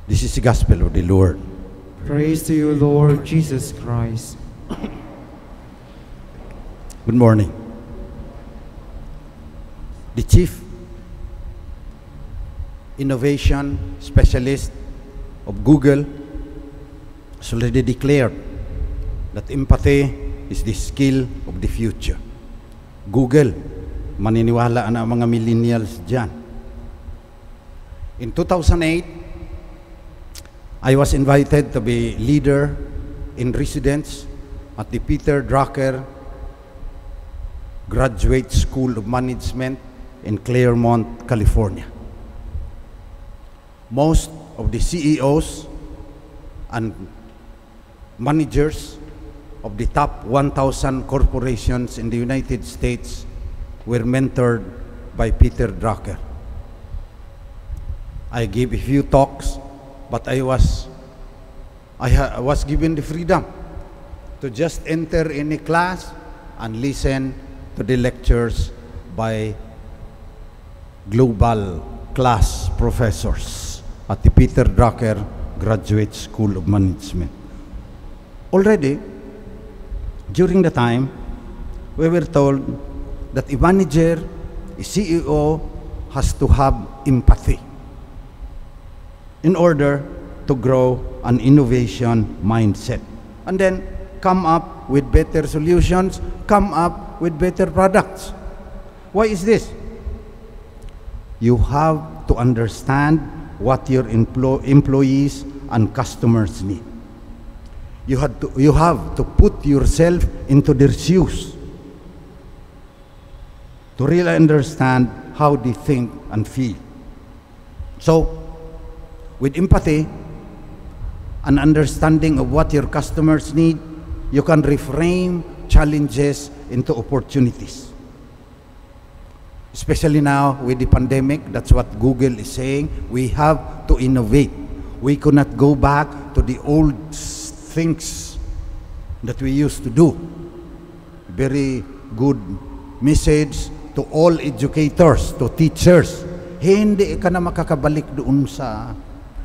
This is the gospel of the Lord. Praise to you, Lord Jesus Christ. Good morning. The Chief Innovation Specialist of Google has already declared that empathy is the skill of the future. Google, maniniwala na ang mga millennials dyan. In 2008, I was invited to be leader in residence at the Peter Drucker Graduate School of Management in Claremont, California. Most of the CEOs and managers of the top 1,000 corporations in the United States were mentored by Peter Drucker. I gave a few talks, but I was given the freedom to just enter any class and listen to the lectures by global class professors at the Peter Drucker Graduate School of Management. Already, during the time, we were told that a manager, a CEO, has to have empathy in order to grow an innovation mindset, and then come up with better solutions, come up with better products. Why is this? You have to understand what your employees and customers need. You have to put yourself into their shoes to really understand how they think and feel. So, with empathy and understanding of what your customers need, you can reframe challenges into opportunities. Especially now with the pandemic, that's what Google is saying. We have to innovate. We cannot go back to the old things that we used to do. Very good message to all educators, to teachers. Hindi ka na makakabalik doon sa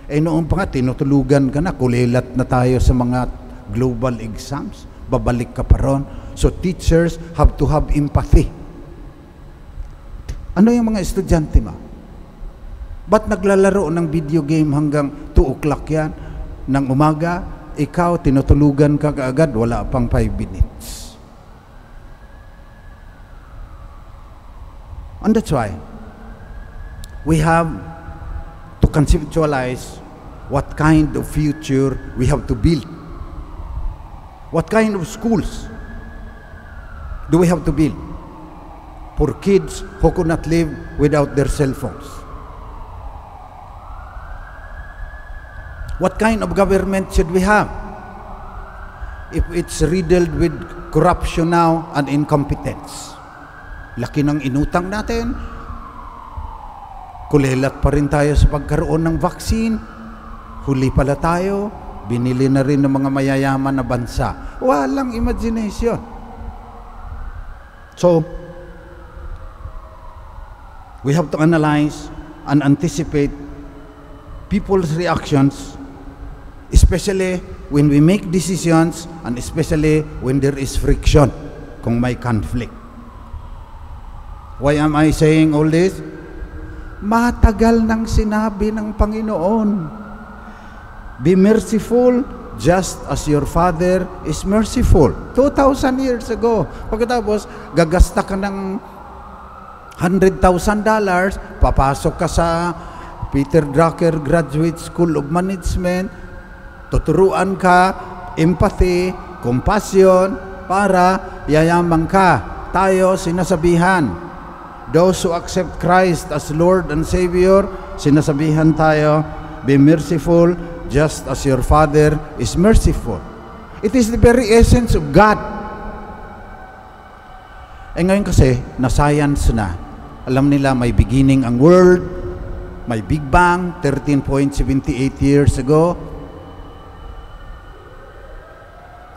noon pa nga, tinutulugan ka na, kulilat na tayo sa mga global exams, babalik ka pa ron. So teachers have to have empathy. Ano yung mga estudyante mo? Ba't naglalaro ng video game hanggang 2 o'clock yan? Ng umaga, ikaw, tinutulugan ka kaagad, wala pang 5 minutes. And that's why we have to conceptualize what kind of future we have to build. What kind of schools do we have to build for kids who could not live without their cell phones? What kind of government should we have if it's riddled with corruption now and incompetence? Laki ng inutang natin, kulilat pa rin tayo sa pagkaroon ng vaccine, huli pala tayo, binili na rin ng mga mayayaman na bansa. Walang imagination. So, we have to analyze and anticipate people's reactions, especially when we make decisions and especially when there is friction, kung may conflict. Why am I saying all this? Matagal nang sinabi ng Panginoon, be merciful just as your Father is merciful. 2,000 years ago. Pagkatapos, gagasta ka ng $100,000, papasok ka sa Peter Drucker Graduate School of Management, tuturuan ka, empathy, compassion, para yayaman ka. Tayo, sinasabihan, those who accept Christ as Lord and Savior, sinasabihan tayo, be merciful just as your Father is merciful. It is the very essence of God. Ngayon kasi, na-science na. Alam nila may beginning ang world, may Big Bang, 13.78 years ago.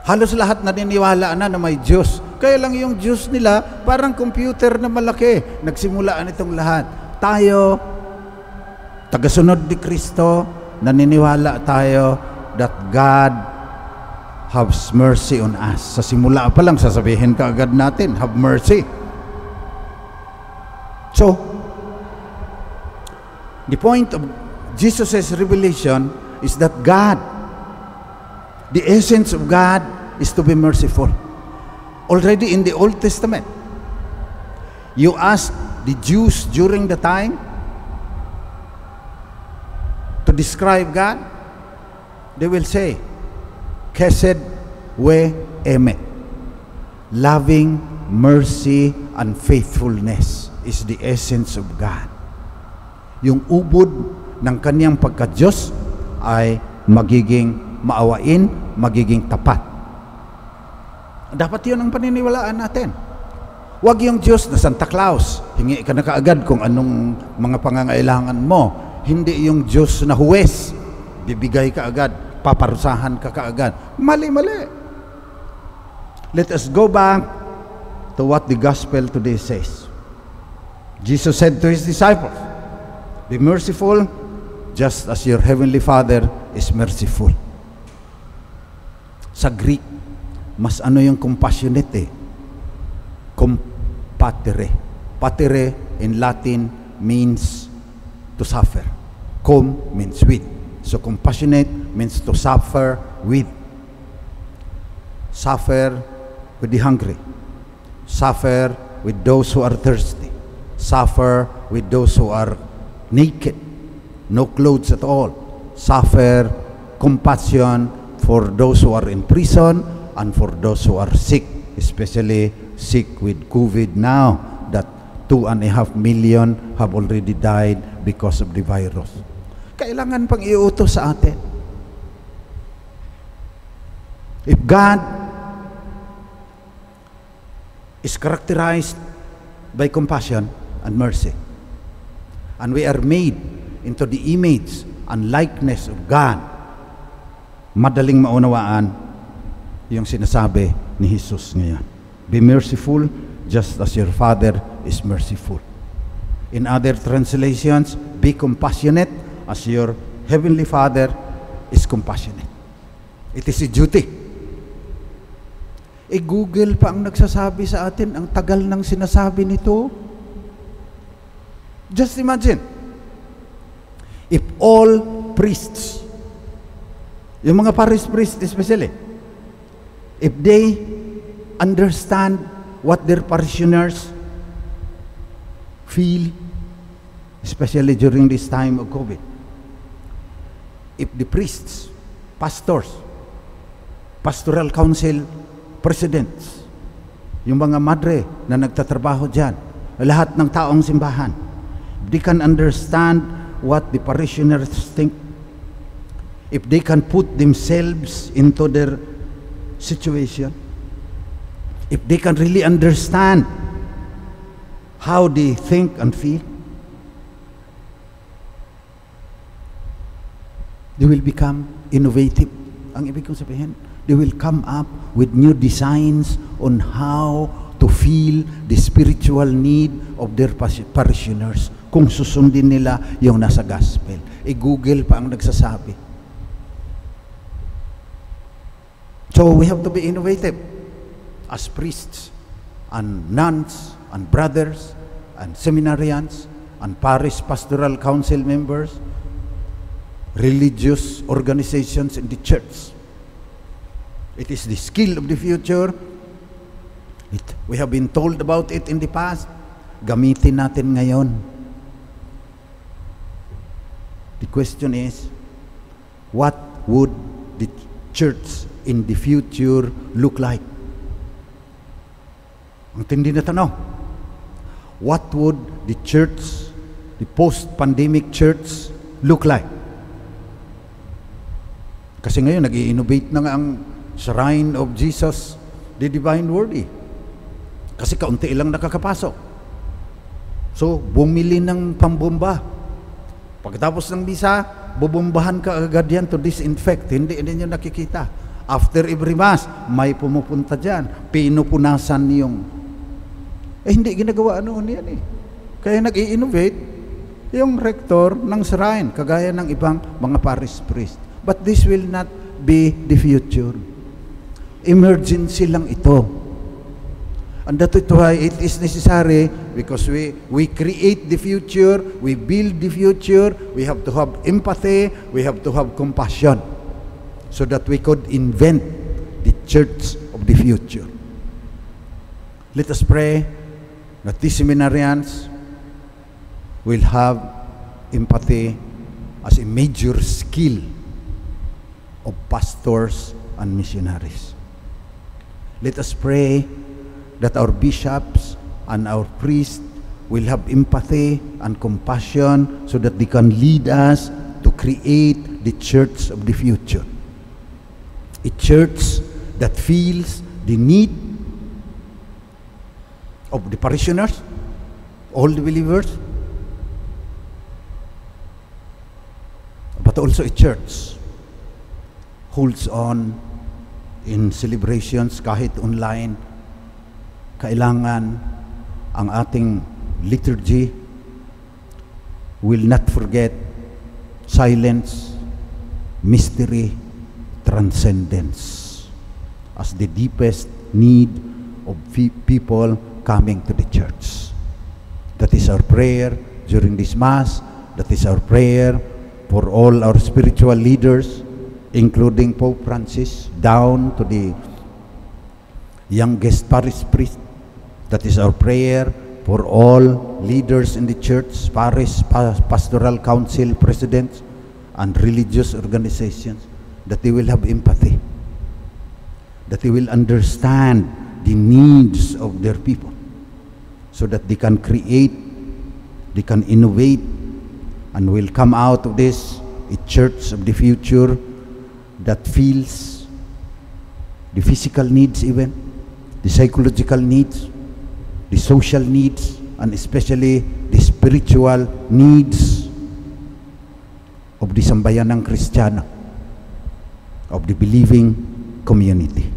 Halos lahat naniniwala na may Diyos. Kaya lang yung Diyos nila, parang computer na malaki. Nagsimulaan itong lahat. Tayo, tagasunod ni Kristo, naniniwala tayo that God has mercy on us. Sa simula pa lang, sasabihin ka agad natin, have mercy. So, the point of Jesus' revelation is that God, the essence of God is to be merciful. Already in the Old Testament, you ask the Jews during the time to describe God, they will say, Chesed we emet. Loving, mercy, and faithfulness is the essence of God. Yung ubod ng kanyang pagka-Diyos ay magiging maawain, magiging tapat. Dapat yun ang paniniwalaan natin. Huwag yung Diyos na Santa Claus, hingi ka na kaagad kung anong mga pangangailangan mo. Hindi yung Diyos na huwes, bibigay ka agad, paparusahan ka kaagad. Mali-mali. Let us go back to what the gospel today says. Jesus said to His disciples, be merciful just as your heavenly Father is merciful. Sa Greek, mas ano yung compassionate eh? Compatere. Patere in Latin means to suffer. Com means with. So compassionate means to suffer with. Suffer with the hungry. Suffer with those who are thirsty. Suffer with those who are naked, no clothes at all. Suffer compassion for those who are in prison and for those who are sick, especially sick with COVID now, that 2.5 million have already died because of the virus. Kailangan pang iutos sa atin. If God is characterized by compassion and mercy, and we are made into the image and likeness of God, madaling maunawaan yung sinasabi ni Jesus ngayon. Be merciful just as your Father is merciful. In other translations, be compassionate as your Heavenly Father is compassionate. It is a duty. Google pa ang nagsasabi sa atin, ang tagal ng sinasabi nito. Just imagine, if all priests, yung mga parish priests especially, if they understand what their parishioners feel, especially during this time of COVID, if the priests, pastors, pastoral council presidents, yung mga madre na nagtatrabaho dyan, lahat ng taong simbahan, they can understand what the parishioners think, if they can put themselves into their situation, if they can really understand how they think and feel, they will become innovative. Ang ibig kong sabihin, they will come up with new designs on how to feel the spiritual need of their parishioners kung susundin nila yung nasa gospel. Google pa ang nagsasabi. So we have to be innovative as priests and nuns and brothers and seminarians and parish pastoral council members, religious organizations in the church. It is the skill of the future. We have been told about it in the past. Gamitin natin ngayon. The question is, what would the church in the future look like? Ang tindi na tanong. What would the church, the post-pandemic church, look like? Kasi ngayon, nag-i-innovate na nga ang Shrine of Jesus, the Divine Word eh. Kasi kaunti lang nakakapasok. So, bumili ng pambomba. Pagkatapos ng misa, bubombahan ka agad yan to disinfect. Hindi nyo nakikita. After every Mass, may pumupunta dyan. Pinupunasan yung... hindi ginagawa noon yan eh. Kaya nag-i-innovate. yung rector ng shrine, kagaya ng ibang mga parish priest. But this will not be the future. Emergency lang ito. And that's why it is necessary, because we create the future, we build the future, we have to have empathy, we have to have compassion, so that we could invent the church of the future. Let us pray that these seminarians will have empathy as a major skill of pastors and missionaries. Let us pray that our bishops and our priests will have empathy and compassion, so that they can lead us to create the church of the future. A church that feels the need of the parishioners, all the believers, but also a church holds on in celebrations kahit online. Kailangan ang ating liturgy will not forget silence, mystery, transcendence as the deepest need of people coming to the church. That is our prayer during this Mass. That is our prayer for all our spiritual leaders, including Pope Francis, down to the youngest parish priest. That is our prayer for all leaders in the church, parish, pastoral council presidents, and religious organizations, that they will have empathy, that they will understand the needs of their people, so that they can create, they can innovate, and will come out of this a church of the future that feels the physical needs, even the psychological needs, the social needs, and especially the spiritual needs of the sambayanang Kristiyano, of the believing community.